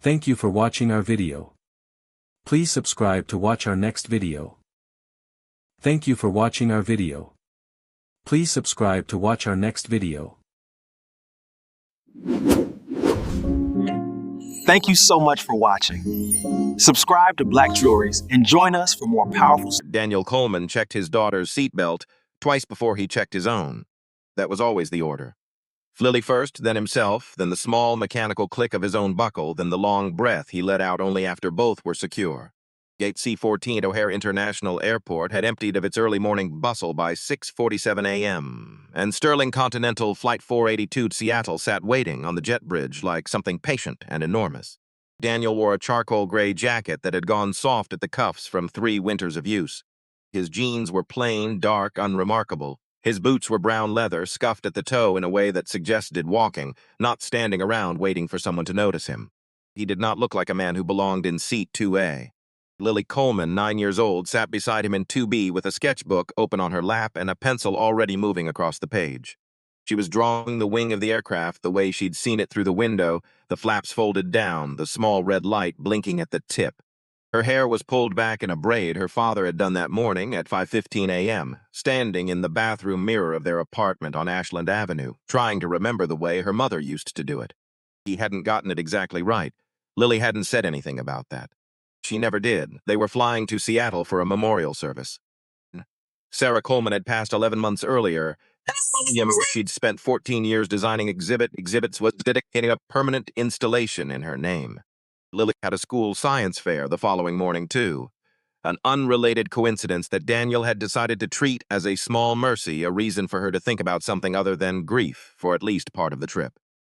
Thank you for watching our video. Please subscribe to watch our next video. Thank you for watching our video. Please subscribe to watch our next video. Thank you so much for watching. Subscribe to Black Juries and join us for more powerful. Daniel Coleman checked his daughter's seatbelt twice before he checked his own. That was always the order. Lily first, then himself, then the small mechanical click of his own buckle, then the long breath he let out only after both were secure. Gate C-14 at O'Hare International Airport had emptied of its early morning bustle by 6:47 a.m., and Sterling Continental Flight 482 to Seattle sat waiting on the jet bridge like something patient and enormous. Daniel wore a charcoal gray jacket that had gone soft at the cuffs from 3 winters of use. His jeans were plain, dark, unremarkable. His boots were brown leather, scuffed at the toe in a way that suggested walking, not standing around waiting for someone to notice him. He did not look like a man who belonged in seat 2A. Lily Coleman, 9 years old, sat beside him in 2B with a sketchbook open on her lap and a pencil already moving across the page. She was drawing the wing of the aircraft the way she'd seen it through the window, the flaps folded down, the small red light blinking at the tip. Her hair was pulled back in a braid her father had done that morning at 5:15 a.m., standing in the bathroom mirror of their apartment on Ashland Avenue, trying to remember the way her mother used to do it. He hadn't gotten it exactly right. Lily hadn't said anything about that. She never did. They were flying to Seattle for a memorial service. Sarah Coleman had passed 11 months earlier, where she'd spent 14 years designing exhibits was dedicating a permanent installation in her name. Lily had a school science fair the following morning, too. An unrelated coincidence that Daniel had decided to treat as a small mercy, a reason for her to think about something other than grief for at least part of the trip.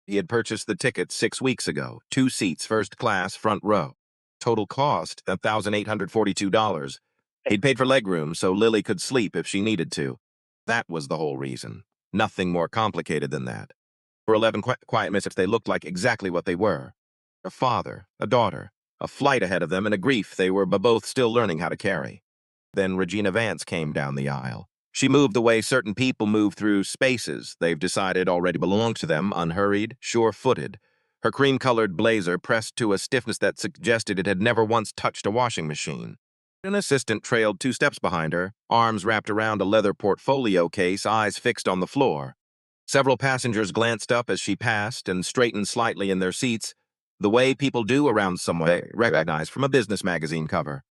He had purchased the ticket 6 weeks ago, 2 seats, first class, front row. Total cost, $1,842. He'd paid for legroom so Lily could sleep if she needed to. That was the whole reason. Nothing more complicated than that. For 11 quiet minutes, they looked like exactly what they were. A father, a daughter, a flight ahead of them, and a grief they were both still learning how to carry. Then Regina Vance came down the aisle. She moved the way certain people move through spaces they've decided already belonged to them, unhurried, sure-footed. Her cream-colored blazer pressed to a stiffness that suggested it had never once touched a washing machine. An assistant trailed 2 steps behind her, arms wrapped around a leather portfolio case, eyes fixed on the floor. Several passengers glanced up as she passed and straightened slightly in their seats, the way people do around someone recognized from a business magazine cover.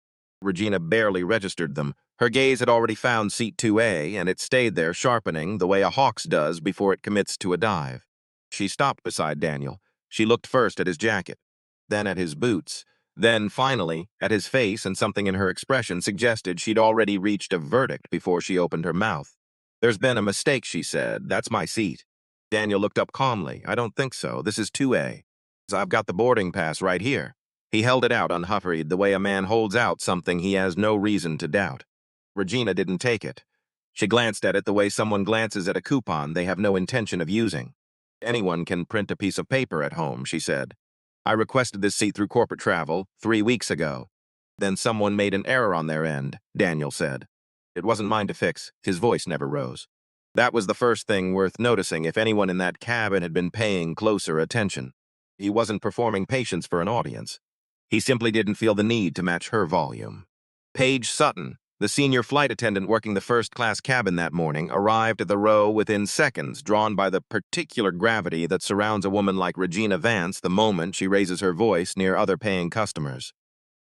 Regina barely registered them. Her gaze had already found seat 2A, and it stayed there, sharpening the way a hawk's does before it commits to a dive. She stopped beside Daniel. She looked first at his jacket, then at his boots, then, finally, at his face, and something in her expression suggested she'd already reached a verdict before she opened her mouth. "There's been a mistake," she said. "That's my seat." Daniel looked up calmly. "I don't think so. This is 2A. I've got the boarding pass right here." He held it out unhurried, the way a man holds out something he has no reason to doubt. Regina didn't take it. She glanced at it the way someone glances at a coupon they have no intention of using. "Anyone can print a piece of paper at home," she said. "I requested this seat through corporate travel 3 weeks ago." "Then someone made an error on their end," Daniel said. "It wasn't mine to fix." His voice never rose. That was the first thing worth noticing if anyone in that cabin had been paying closer attention. He wasn't performing patience for an audience. He simply didn't feel the need to match her volume. Paige Sutton, the senior flight attendant working the first-class cabin that morning, arrived at the row within seconds, drawn by the particular gravity that surrounds a woman like Regina Vance the moment she raises her voice near other paying customers.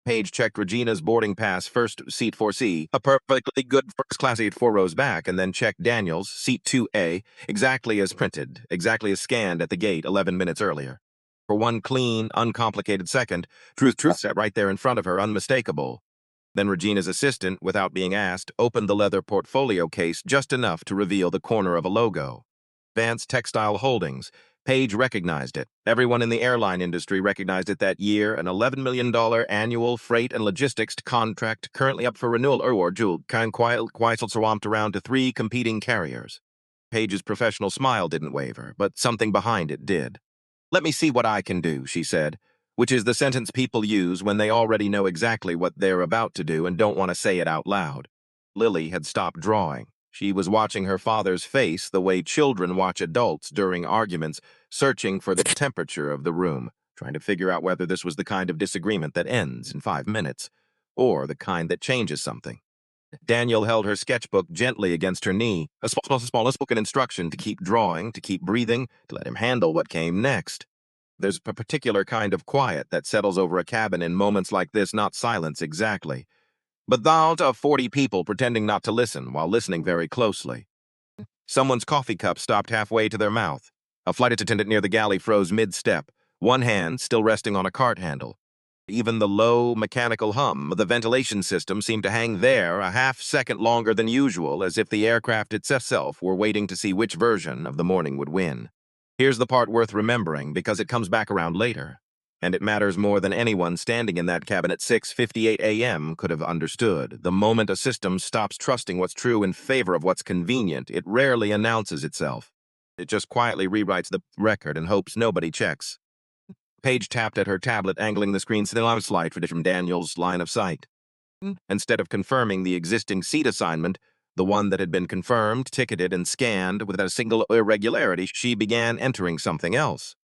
Paige checked Regina's boarding pass, first seat 4C, a perfectly good first-class seat 4 rows back, and then checked Daniel's, seat 2A, exactly as printed, exactly as scanned at the gate 11 minutes earlier. For one clean, uncomplicated second, truth sat right there in front of her, unmistakable. Then Regina's assistant, without being asked, opened the leather portfolio case just enough to reveal the corner of a logo. Vance Textile Holdings. Paige recognized it. Everyone in the airline industry recognized it that year, an $11 million annual freight and logistics contract currently up for renewal or quietly swamped around to 3 competing carriers. Paige's professional smile didn't waver, but something behind it did. "Let me see what I can do," she said, which is the sentence people use when they already know exactly what they're about to do and don't want to say it out loud. Lily had stopped drawing. She was watching her father's face the way children watch adults during arguments, searching for the temperature of the room, trying to figure out whether this was the kind of disagreement that ends in 5 minutes, or the kind that changes something. Daniel held her sketchbook gently against her knee, a small spoken instruction to keep drawing, to keep breathing, to let him handle what came next. There's a particular kind of quiet that settles over a cabin in moments like this, not silence exactly, but thousands of 40 people pretending not to listen while listening very closely. Someone's coffee cup stopped halfway to their mouth. A flight attendant near the galley froze mid-step, one hand still resting on a cart handle. Even the low, mechanical hum of the ventilation system seemed to hang there a half-second longer than usual, as if the aircraft itself were waiting to see which version of the morning would win. Here's the part worth remembering, because it comes back around later, and it matters more than anyone standing in that cabin at 6:58 a.m. could have understood. The moment a system stops trusting what's true in favor of what's convenient, it rarely announces itself. It just quietly rewrites the record and hopes nobody checks. Paige tapped at her tablet, angling the screen slightly from Daniel's line of sight. Instead of confirming the existing seat assignment, the one that had been confirmed, ticketed, and scanned without a single irregularity, she began entering something else.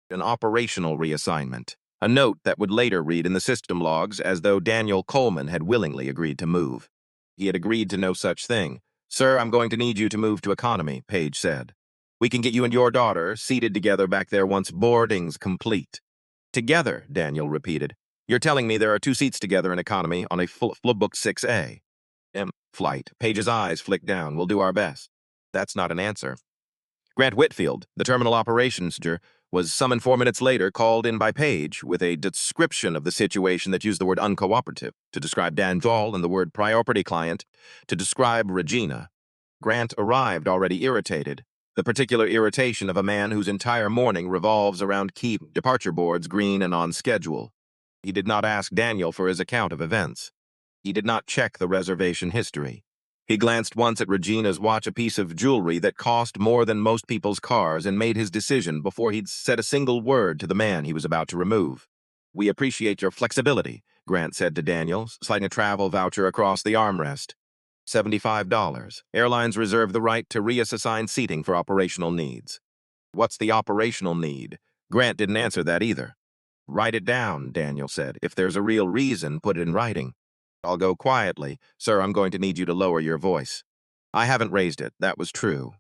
An operational reassignment. A note that would later read in the system logs as though Daniel Coleman had willingly agreed to move. He had agreed to no such thing. "Sir, I'm going to need you to move to economy," Paige said. "We can get you and your daughter seated together back there once boarding's complete." "Together," Daniel repeated. "You're telling me there are 2 seats together in economy on a full booked 6A. Flight." Paige's eyes flicked down. "We'll do our best." That's not an answer. Grant Whitfield, the terminal operations manager, was summoned 4 minutes later, called in by Paige, with a description of the situation that used the word uncooperative, to describe Dan Dahl, and the word priority client, to describe Regina. Grant arrived already irritated, the particular irritation of a man whose entire morning revolves around keep departure boards green and on schedule. He did not ask Daniel for his account of events. He did not check the reservation history. He glanced once at Regina's watch, a piece of jewelry that cost more than most people's cars, and made his decision before he'd said a single word to the man he was about to remove. "We appreciate your flexibility," Grant said to Daniel, sliding a travel voucher across the armrest. $75. Airlines reserve the right to reassign seating for operational needs. What's the operational need? Grant didn't answer that either. "Write it down," Daniel said. "If there's a real reason, put it in writing." "I'll go quietly. Sir, I'm going to need you to lower your voice." I haven't raised it. That was true.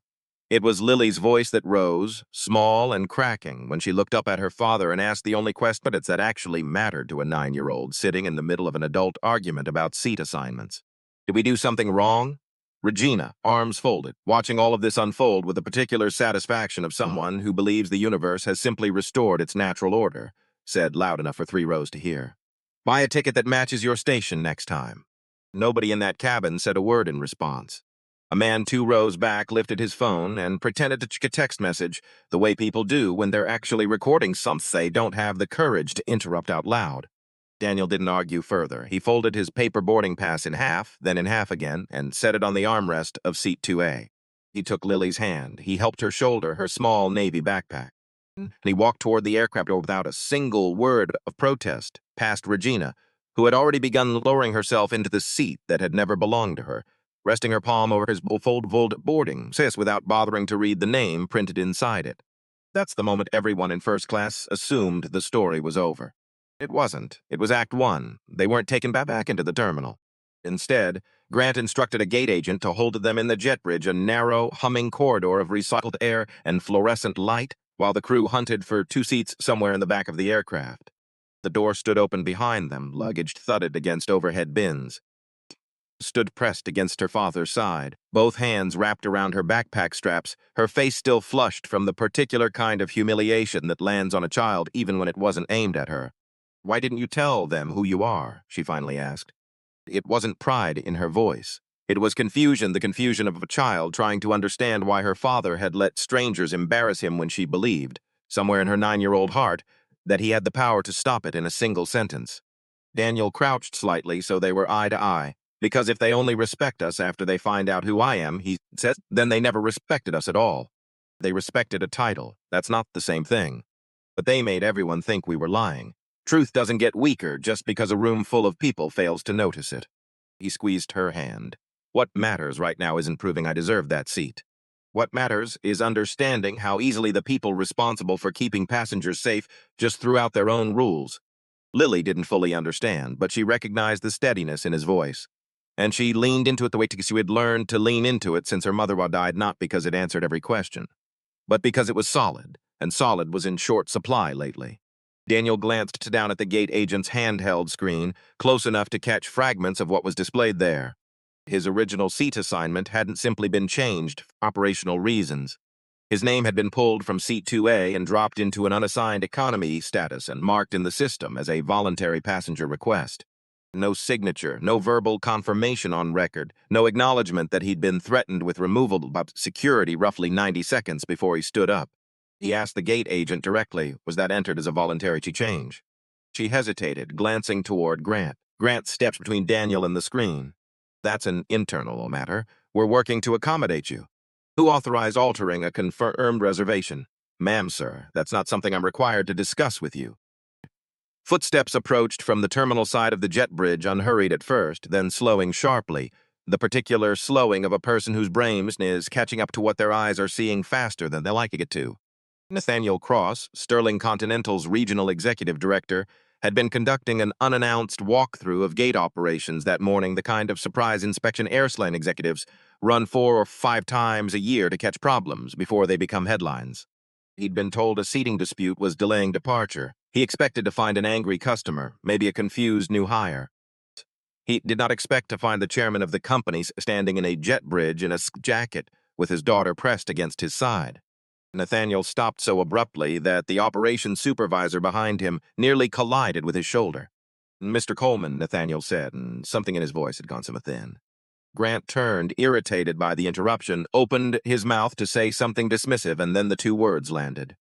It was Lily's voice that rose, small and cracking, when she looked up at her father and asked the only questions that actually mattered to a 9-year-old sitting in the middle of an adult argument about seat assignments. "Did we do something wrong?" Regina, arms folded, watching all of this unfold with the particular satisfaction of someone who believes the universe has simply restored its natural order, said loud enough for 3 rows to hear. "Buy a ticket that matches your station next time." Nobody in that cabin said a word in response. A man 2 rows back lifted his phone and pretended to check a text message, the way people do when they're actually recording something they don't have the courage to interrupt out loud. Daniel didn't argue further. He folded his paper boarding pass in half, then in half again, and set it on the armrest of seat 2A. He took Lily's hand. He helped her shoulder her small navy backpack. And he walked toward the aircraft without a single word of protest, past Regina, who had already begun lowering herself into the seat that had never belonged to her, resting her palm over his folded boarding pass without bothering to read the name printed inside it. That's the moment everyone in first class assumed the story was over. It wasn't. It was Act 1. They weren't taken back into the terminal. Instead, Grant instructed a gate agent to hold them in the jet bridge, a narrow, humming corridor of recycled air and fluorescent light, while the crew hunted for 2 seats somewhere in the back of the aircraft. The door stood open behind them, luggage thudded against overhead bins. Stood pressed against her father's side, both hands wrapped around her backpack straps, her face still flushed from the particular kind of humiliation that lands on a child even when it wasn't aimed at her. "Why didn't you tell them who you are?" she finally asked. It wasn't pride in her voice. It was confusion, the confusion of a child trying to understand why her father had let strangers embarrass him when she believed, somewhere in her 9-year-old heart, that he had the power to stop it in a single sentence. Daniel crouched slightly so they were eye to eye. "Because if they only respect us after they find out who I am," he said, "then they never respected us at all. They respected a title. That's not the same thing. But they made everyone think we were lying. Truth doesn't get weaker just because a room full of people fails to notice it." He squeezed her hand. "What matters right now isn't proving I deserve that seat." What matters is understanding how easily the people responsible for keeping passengers safe just threw out their own rules. Lily didn't fully understand, but she recognized the steadiness in his voice. And she leaned into it the way she had learned to lean into it since her mother died, not because it answered every question, but because it was solid, and solid was in short supply lately. Daniel glanced down at the gate agent's handheld screen, close enough to catch fragments of what was displayed there. His original seat assignment hadn't simply been changed for operational reasons. His name had been pulled from Seat 2A and dropped into an unassigned economy status and marked in the system as a voluntary passenger request. No signature, no verbal confirmation on record, no acknowledgement that he'd been threatened with removal by security roughly 90 seconds before he stood up. He asked the gate agent directly, was that entered as a voluntary change? She hesitated, glancing toward Grant. Grant stepped between Daniel and the screen. That's an internal matter. We're working to accommodate you. Who authorized altering a confirmed reservation? Ma'am, sir, that's not something I'm required to discuss with you. Footsteps approached from the terminal side of the jet bridge, unhurried at first, then slowing sharply, the particular slowing of a person whose brain is catching up to what their eyes are seeing faster than they're liking it to. Nathaniel Cross, Sterling Continental's regional executive director, had been conducting an unannounced walkthrough of gate operations that morning, the kind of surprise inspection airline executives run 4 or 5 times a year to catch problems before they become headlines. He'd been told a seating dispute was delaying departure. He expected to find an angry customer, maybe a confused new hire. He did not expect to find the chairman of the company standing in a jet bridge in a jacket with his daughter pressed against his side. Nathaniel stopped so abruptly that the operations supervisor behind him nearly collided with his shoulder. "Mr. Coleman," Nathaniel said, and something in his voice had gone somewhat thin. Grant turned, irritated by the interruption, opened his mouth to say something dismissive, and then the 2 words landed.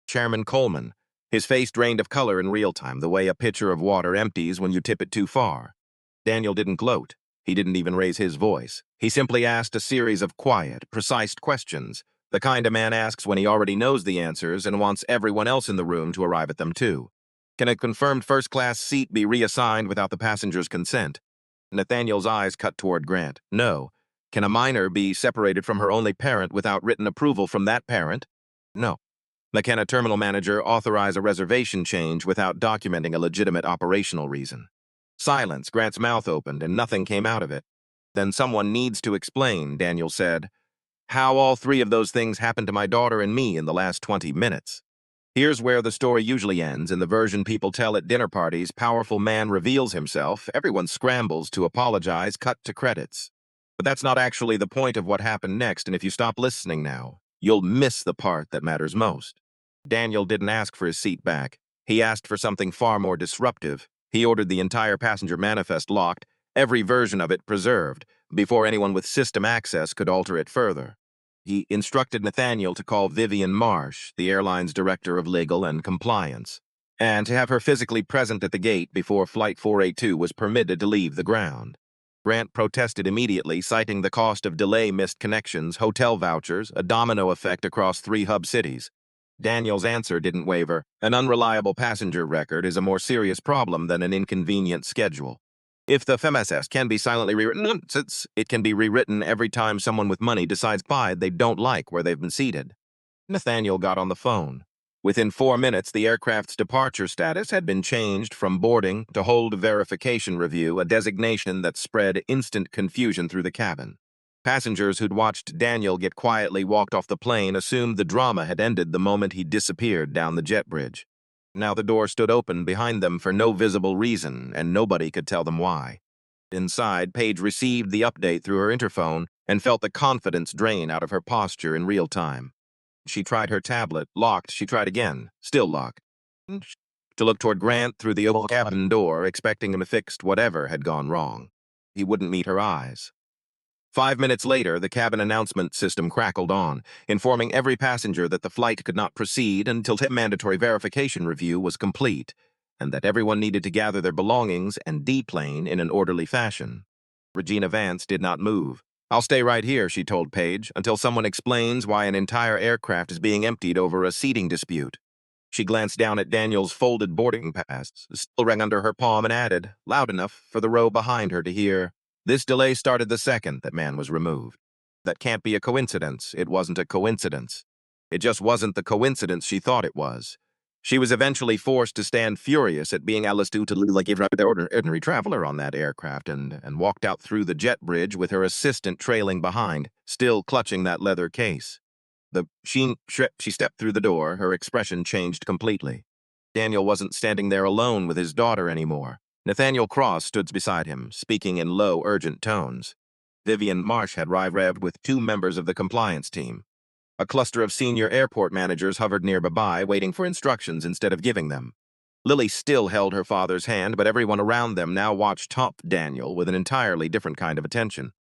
Chairman Coleman. His face drained of color in real time, the way a pitcher of water empties when you tip it too far. Daniel didn't gloat. He didn't even raise his voice. He simply asked a series of quiet, precise questions, the kind a man asks when he already knows the answers and wants everyone else in the room to arrive at them too. Can a confirmed first-class seat be reassigned without the passenger's consent? Nathaniel's eyes cut toward Grant. No. Can a minor be separated from her only parent without written approval from that parent? No. Can a terminal manager authorize a reservation change without documenting a legitimate operational reason? Silence. Grant's mouth opened and nothing came out of it. Then someone needs to explain, Daniel said, how all 3 of those things happened to my daughter and me in the last 20 minutes. Here's where the story usually ends. In the version people tell at dinner parties, powerful man reveals himself, everyone scrambles to apologize, cut to credits. But that's not actually the point of what happened next, and if you stop listening now, you'll miss the part that matters most. Daniel didn't ask for his seat back. He asked for something far more disruptive. He ordered the entire passenger manifest locked, every version of it preserved, before anyone with system access could alter it further. He instructed Nathaniel to call Vivian Marsh, the airline's director of legal and compliance, and to have her physically present at the gate before Flight 482 was permitted to leave the ground. Grant protested immediately, citing the cost of delay, missed connections, hotel vouchers, a domino effect across 3 hub cities. Daniel's answer didn't waver. An unreliable passenger record is a more serious problem than an inconvenient schedule. If the FMSS can be silently rewritten, it can be rewritten every time someone with money decides they don't like where they've been seated. Nathaniel got on the phone. Within 4 minutes, the aircraft's departure status had been changed from boarding to hold verification review, a designation that spread instant confusion through the cabin. Passengers who'd watched Daniel get quietly walked off the plane assumed the drama had ended the moment he disappeared down the jet bridge. Now the door stood open behind them for no visible reason, and nobody could tell them why. Inside, Paige received the update through her interphone and felt the confidence drain out of her posture in real time. She tried her tablet, locked. She tried again, still locked. To look toward Grant through the oval cabin door, expecting him to fix whatever had gone wrong. He wouldn't meet her eyes. 5 minutes later, the cabin announcement system crackled on, informing every passenger that the flight could not proceed until the mandatory verification review was complete, and that everyone needed to gather their belongings and deplane in an orderly fashion. Regina Vance did not move. "I'll stay right here," she told Paige, "until someone explains why an entire aircraft is being emptied over a seating dispute." She glanced down at Daniel's folded boarding pass, still rang under her palm, and added, loud enough for the row behind her to hear, "This delay started the second that man was removed." That can't be a coincidence. It wasn't a coincidence. It just wasn't the coincidence she thought it was. She was eventually forced to stand furious at being asked to like every ordinary traveler on that aircraft and walked out through the jet bridge with her assistant trailing behind, still clutching that leather case. She stepped through the door, her expression changed completely. Daniel wasn't standing there alone with his daughter anymore. Nathaniel Cross stood beside him, speaking in low, urgent tones. Vivian Marsh had arrived with 2 members of the compliance team. A cluster of senior airport managers hovered nearby, waiting for instructions instead of giving them. Lily still held her father's hand, but everyone around them now watched Top Daniel with an entirely different kind of attention.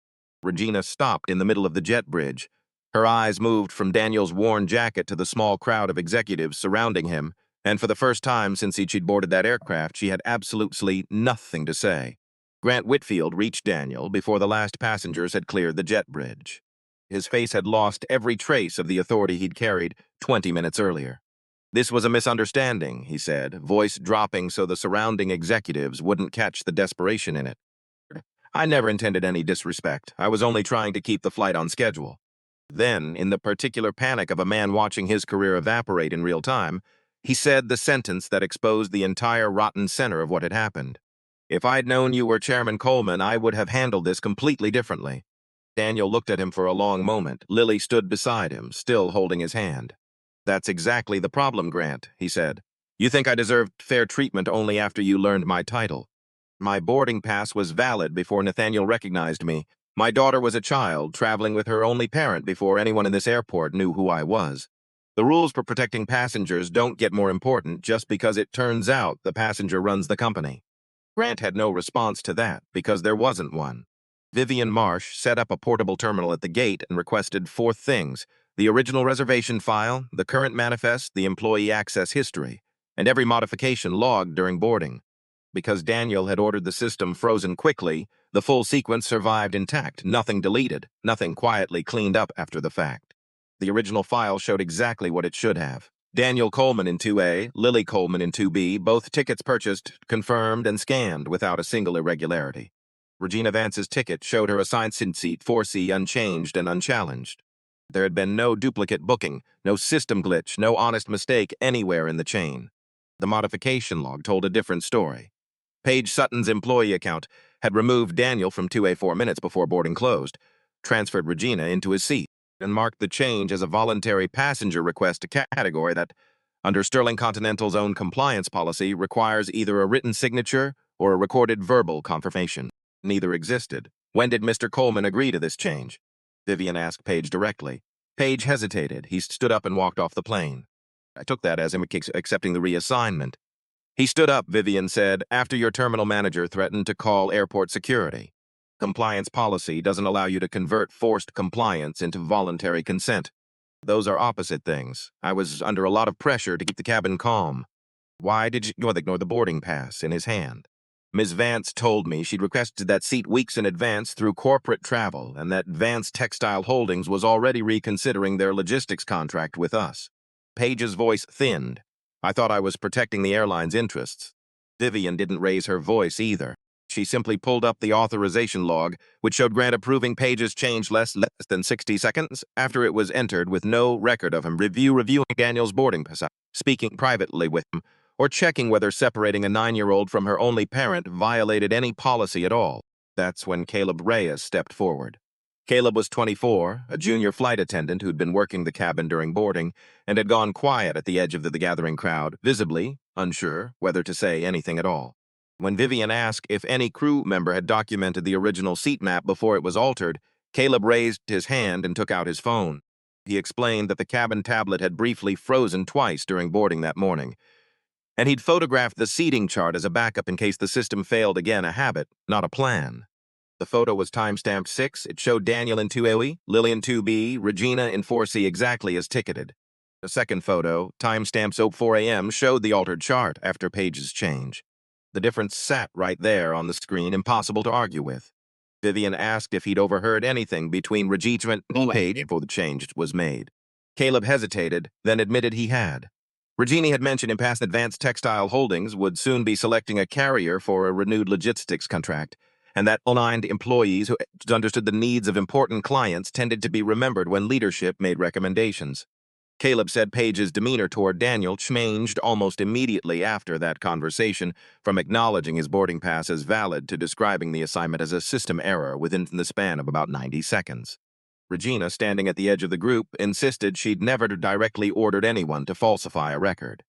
Regina stopped in the middle of the jet bridge. Her eyes moved from Daniel's worn jacket to the small crowd of executives surrounding him, and for the first time since she'd boarded that aircraft, she had absolutely nothing to say. Grant Whitfield reached Daniel before the last passengers had cleared the jet bridge. His face had lost every trace of the authority he'd carried 20 minutes earlier. "This was a misunderstanding," he said, voice dropping so the surrounding executives wouldn't catch the desperation in it. "I never intended any disrespect. I was only trying to keep the flight on schedule." Then, in the particular panic of a man watching his career evaporate in real time, he said the sentence that exposed the entire rotten center of what had happened. "If I'd known you were Chairman Coleman, I would have handled this completely differently." Daniel looked at him for a long moment. Lily stood beside him, still holding his hand. "That's exactly the problem, Grant," he said. "You think I deserved fair treatment only after you learned my title. My boarding pass was valid before Nathaniel recognized me. My daughter was a child, traveling with her only parent before anyone in this airport knew who I was. The rules for protecting passengers don't get more important just because it turns out the passenger runs the company." Grant had no response to that because there wasn't one. Vivian Marsh set up a portable terminal at the gate and requested 4 things: the original reservation file, the current manifest, the employee access history, and every modification logged during boarding. Because Daniel had ordered the system frozen quickly, the full sequence survived intact, nothing deleted, nothing quietly cleaned up after the fact. The original file showed exactly what it should have. Daniel Coleman in 2A, Lily Coleman in 2B, both tickets purchased, confirmed, and scanned without a single irregularity. Regina Vance's ticket showed her assigned seat 4C unchanged and unchallenged. There had been no duplicate booking, no system glitch, no honest mistake anywhere in the chain. The modification log told a different story. Paige Sutton's employee account had removed Daniel from 2A 4 minutes before boarding closed, transferred Regina into his seat, and marked the change as a voluntary passenger request, a category that, under Sterling Continental's own compliance policy, requires either a written signature or a recorded verbal confirmation. Neither existed. "When did Mr. Coleman agree to this change?" Vivian asked Paige directly. Paige hesitated. He stood up and walked off the plane. "I took that as him accepting the reassignment." "He stood up," Vivian said, "after your terminal manager threatened to call airport security. Compliance policy doesn't allow you to convert forced compliance into voluntary consent. Those are opposite things. I was under a lot of pressure to keep the cabin calm." "Why did you ignore the boarding pass in his hand?" "Ms. Vance told me she'd requested that seat weeks in advance through corporate travel and that Vance Textile Holdings was already reconsidering their logistics contract with us." Paige's voice thinned. "I thought I was protecting the airline's interests." Vivian didn't raise her voice either. She simply pulled up the authorization log, which showed Grant approving Paige's change less than 60 seconds after it was entered, with no record of him reviewing Daniel's boarding pass, speaking privately with him, or checking whether separating a 9-year-old from her only parent violated any policy at all. That's when Caleb Reyes stepped forward. Caleb was 24, a junior flight attendant who'd been working the cabin during boarding and had gone quiet at the edge of the gathering crowd, visibly unsure whether to say anything at all. When Vivian asked if any crew member had documented the original seat map before it was altered, Caleb raised his hand and took out his phone. He explained that the cabin tablet had briefly frozen twice during boarding that morning, and he'd photographed the seating chart as a backup in case the system failed again, a habit, not a plan. The photo was timestamped 6. It showed Daniel in 2A, Lily in 2B, Regina in 4C exactly as ticketed. The second photo, timestamped 4 a.m., showed the altered chart after Paige's change. The difference sat right there on the screen, impossible to argue with. Vivian asked if he'd overheard anything between Regina and Paige before the change was made. Caleb hesitated, then admitted he had. Regina had mentioned in past Advanced Textile Holdings would soon be selecting a carrier for a renewed logistics contract, and that aligned employees who understood the needs of important clients tended to be remembered when leadership made recommendations. Caleb said Page's demeanor toward Daniel changed almost immediately after that conversation, from acknowledging his boarding pass as valid to describing the assignment as a system error within the span of about 90 seconds. Regina, standing at the edge of the group, insisted she'd never directly ordered anyone to falsify a record.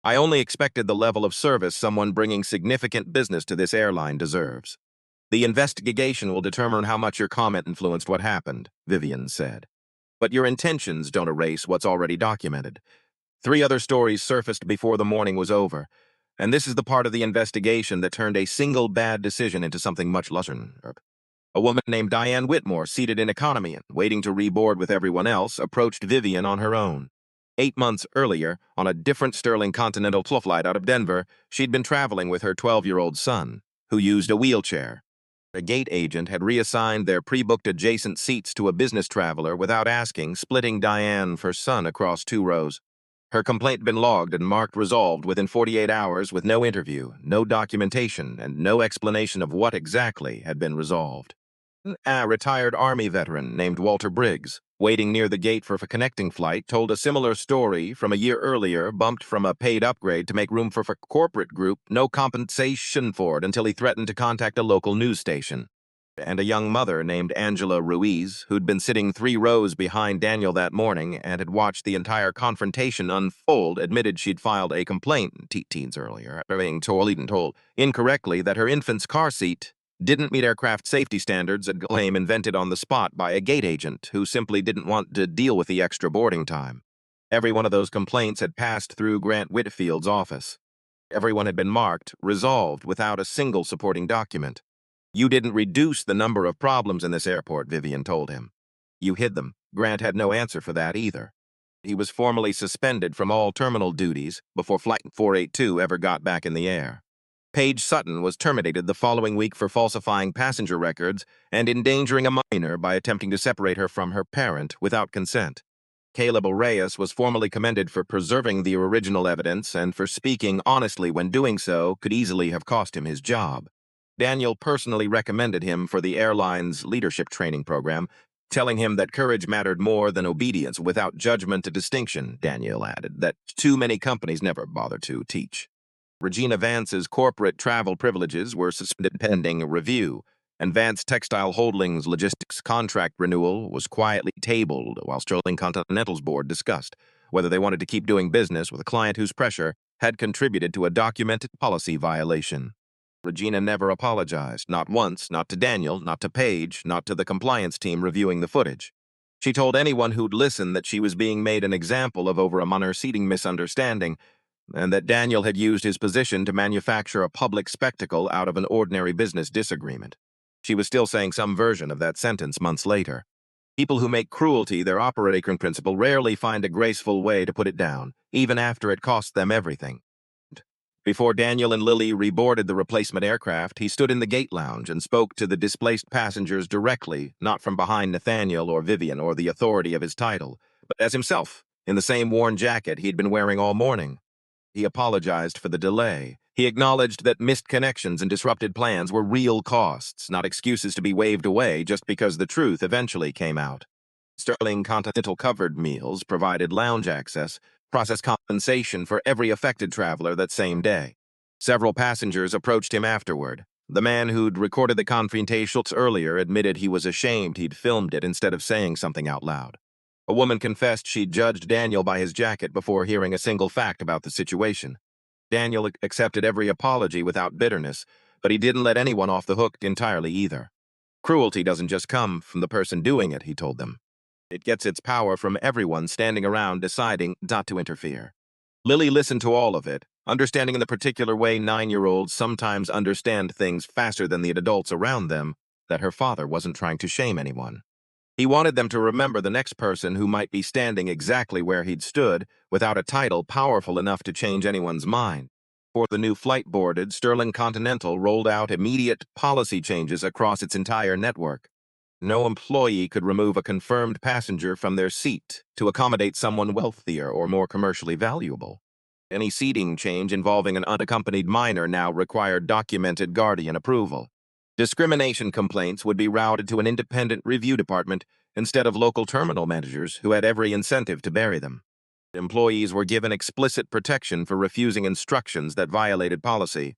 "I only expected the level of service someone bringing significant business to this airline deserves. The investigation will determine how much your comment influenced what happened," Vivian said. "But your intentions don't erase what's already documented." 3 other stories surfaced before the morning was over, and this is the part of the investigation that turned a single bad decision into something much larger. A woman named Diane Whitmore, seated in economy and waiting to reboard with everyone else, approached Vivian on her own. 8 months earlier, on a different Sterling Continental flight out of Denver, she'd been traveling with her 12-year-old son, who used a wheelchair. A gate agent had reassigned their pre-booked adjacent seats to a business traveler without asking, splitting Diane's son across 2 rows. Her complaint had been logged and marked resolved within 48 hours with no interview, no documentation, and no explanation of what exactly had been resolved. A retired Army veteran named Walter Briggs, waiting near the gate for a connecting flight, told a similar story from a year earlier, bumped from a paid upgrade to make room for a corporate group, no compensation for it until he threatened to contact a local news station. And a young mother named Angela Ruiz, who'd been sitting 3 rows behind Daniel that morning and had watched the entire confrontation unfold, admitted she'd filed a complaint teens earlier, being told incorrectly that her infant's car seat didn't meet aircraft safety standards, a claim invented on the spot by a gate agent who simply didn't want to deal with the extra boarding time. Every one of those complaints had passed through Grant Whitfield's office. Everyone had been marked, resolved, without a single supporting document. "You didn't reduce the number of problems in this airport," Vivian told him. "You hid them." Grant had no answer for that either. He was formally suspended from all terminal duties before Flight 482 ever got back in the air. Paige Sutton was terminated the following week for falsifying passenger records and endangering a minor by attempting to separate her from her parent without consent. Caleb O'Reyes was formally commended for preserving the original evidence and for speaking honestly when doing so could easily have cost him his job. Daniel personally recommended him for the airline's leadership training program, telling him that courage mattered more than obedience without judgment or distinction. Daniel added that too many companies never bother to teach. Regina Vance's corporate travel privileges were suspended pending review, and Vance Textile Holdings' logistics contract renewal was quietly tabled while Sterling Continental's board discussed whether they wanted to keep doing business with a client whose pressure had contributed to a documented policy violation. Regina never apologized, not once, not to Daniel, not to Paige, not to the compliance team reviewing the footage. She told anyone who'd listen that she was being made an example of over a minor seating misunderstanding, and that Daniel had used his position to manufacture a public spectacle out of an ordinary business disagreement. She was still saying some version of that sentence months later. People who make cruelty their operating principle rarely find a graceful way to put it down, even after it costs them everything. Before Daniel and Lily reboarded the replacement aircraft, he stood in the gate lounge and spoke to the displaced passengers directly, not from behind Nathaniel or Vivian or the authority of his title, but as himself, in the same worn jacket he'd been wearing all morning. He apologized for the delay. He acknowledged that missed connections and disrupted plans were real costs, not excuses to be waved away just because the truth eventually came out. Sterling Continental covered meals, provided lounge access, processed compensation for every affected traveler that same day. Several passengers approached him afterward. The man who'd recorded the confrontation earlier admitted he was ashamed he'd filmed it instead of saying something out loud. A woman confessed she'd judged Daniel by his jacket before hearing a single fact about the situation. Daniel accepted every apology without bitterness, but he didn't let anyone off the hook entirely either. Cruelty doesn't just come from the person doing it, he told them. It gets its power from everyone standing around deciding not to interfere. Lily listened to all of it, understanding in the particular way 9-year-olds sometimes understand things faster than the adults around them, that her father wasn't trying to shame anyone. He wanted them to remember the next person who might be standing exactly where he'd stood, without a title powerful enough to change anyone's mind. For the new flight boarded, Sterling Continental rolled out immediate policy changes across its entire network. No employee could remove a confirmed passenger from their seat to accommodate someone wealthier or more commercially valuable. Any seating change involving an unaccompanied minor now required documented guardian approval. Discrimination complaints would be routed to an independent review department instead of local terminal managers who had every incentive to bury them. Employees were given explicit protection for refusing instructions that violated policy,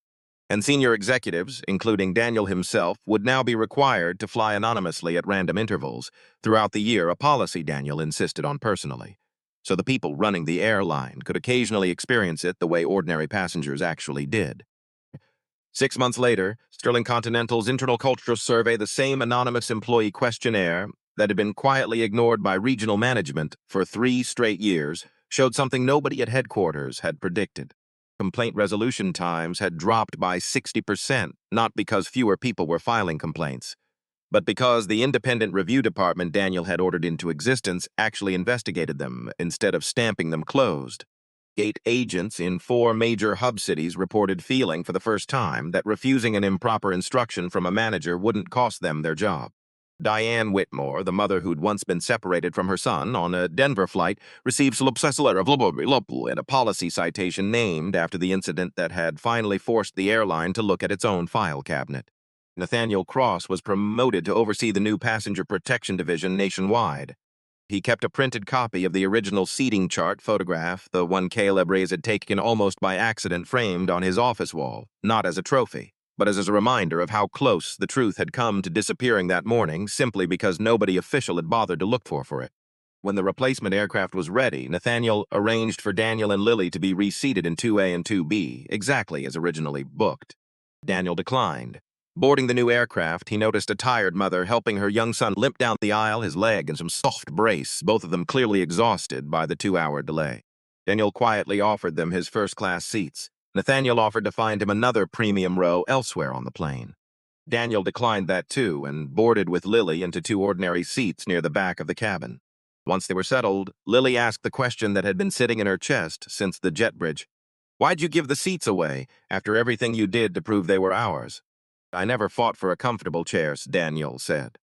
and senior executives, including Daniel himself, would now be required to fly anonymously at random intervals throughout the year, a policy Daniel insisted on personally, so the people running the airline could occasionally experience it the way ordinary passengers actually did. 6 months later, Sterling Continental's internal culture survey, the same anonymous employee questionnaire that had been quietly ignored by regional management for 3 straight years, showed something nobody at headquarters had predicted. Complaint resolution times had dropped by 60%, not because fewer people were filing complaints, but because the independent review department Daniel had ordered into existence actually investigated them instead of stamping them closed. Gate agents in 4 major hub cities reported feeling for the first time that refusing an improper instruction from a manager wouldn't cost them their job. Diane Whitmore, the mother who'd once been separated from her son on a Denver flight, received and a policy citation named after the incident that had finally forced the airline to look at its own file cabinet. Nathaniel Cross was promoted to oversee the new passenger protection division nationwide. He kept a printed copy of the original seating chart photograph, the one Caleb Reyes had taken almost by accident, framed on his office wall, not as a trophy, but as a reminder of how close the truth had come to disappearing that morning simply because nobody official had bothered to look for it. When the replacement aircraft was ready, Nathaniel arranged for Daniel and Lily to be reseated in 2A and 2B, exactly as originally booked. Daniel declined. Boarding the new aircraft, he noticed a tired mother helping her young son limp down the aisle, his leg in some soft brace, both of them clearly exhausted by the 2-hour delay. Daniel quietly offered them his first-class seats. Nathaniel offered to find him another premium row elsewhere on the plane. Daniel declined that too and boarded with Lily into 2 ordinary seats near the back of the cabin. Once they were settled, Lily asked the question that had been sitting in her chest since the jet bridge. "Why'd you give the seats away after everything you did to prove they were ours?" "I never fought for a comfortable chair," Daniel said.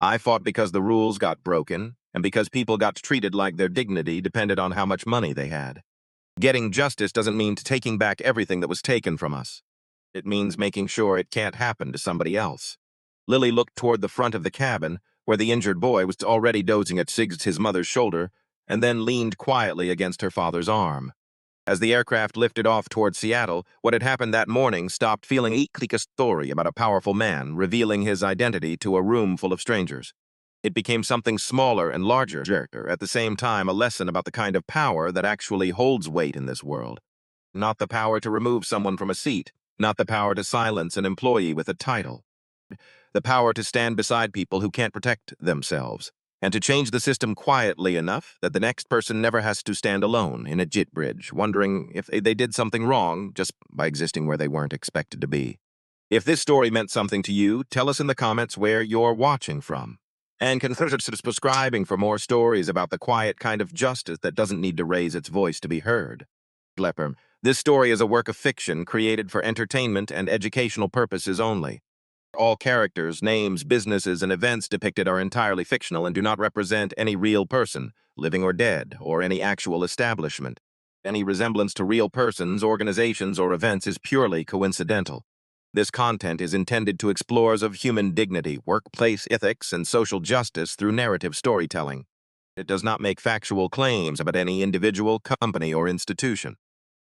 "I fought because the rules got broken and because people got treated like their dignity depended on how much money they had. Getting justice doesn't mean taking back everything that was taken from us. It means making sure it can't happen to somebody else." Lily looked toward the front of the cabin, where the injured boy was already dozing at his mother's shoulder, and then leaned quietly against her father's arm. As the aircraft lifted off toward Seattle, what had happened that morning stopped feeling like a story about a powerful man revealing his identity to a room full of strangers. It became something smaller and larger, at the same time a lesson about the kind of power that actually holds weight in this world. Not the power to remove someone from a seat, not the power to silence an employee with a title. The power to stand beside people who can't protect themselves, and to change the system quietly enough that the next person never has to stand alone in a jet bridge, wondering if they did something wrong just by existing where they weren't expected to be. If this story meant something to you, tell us in the comments where you're watching from. And consider subscribing for more stories about the quiet kind of justice that doesn't need to raise its voice to be heard. This story is a work of fiction created for entertainment and educational purposes only. All characters, names, businesses, and events depicted are entirely fictional and do not represent any real person, living or dead, or any actual establishment. Any resemblance to real persons, organizations, or events is purely coincidental. This content is intended to explore of human dignity, workplace ethics, and social justice through narrative storytelling. It does not make factual claims about any individual, company, or institution.